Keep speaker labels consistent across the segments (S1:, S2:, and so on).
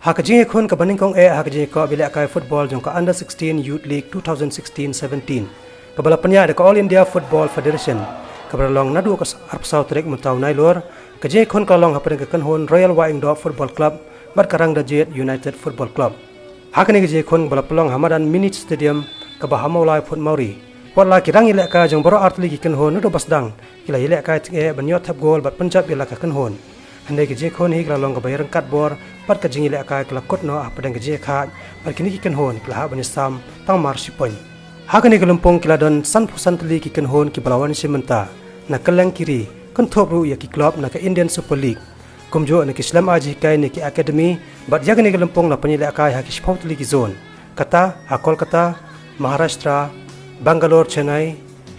S1: Hak jing khun ka baning kong hak jing ko bila kai football jong ka under 16 youth league 2016-17 ka bala penya de All India Football Federation ka berlong nadu ka arpsau trek mentau nai lor ka jing khun ka long hapren ka kan hon Royal Wyandotte Football Club bat karang da Jet United Football Club. Hak ni ka jing khun bala pelong Hamadan Mini Stadium ka bahamolai put mauri wala kirang ile ka jong baro artli ki kan hon nadu basdang kila ile ka te banyot thap gol bat Punjab bila ka kan hon hande ke je khon hi kala long ka bayar kat bor pat ka jing ile ka kala kot no apadang ke je kha par kini ki kan hon kala ha bani sam tang mar sipon ha kani kalumpong kila don san phusan tli ki kan hon ki balawan simenta na kalang kiri kan thop ru ya ki club na ka Indian Super League kumjo na ki Islam aji kai ne ki academy bat ya kani kalumpong na panile ka ha ki sport league zone kata ha Kolkata Maharashtra Bangalore Chennai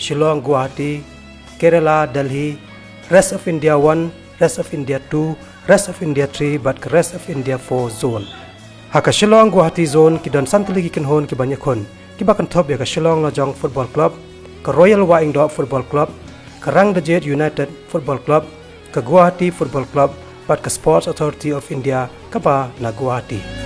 S1: Shillong Guwahati Kerala Delhi rest of India 1 rest of India 2 rest of India 3 but rest of India 4 zone haka Shillong Guwahati zone ki don santli ki kan hon ki banyak kon ki bakan top ya ka Shillong Lajong Football Club ka Royal Wyandotte Football Club ka Rang the Jet United Football Club ka Guwahati Football Club but ka Sports Authority of India ka ba na Guwahati.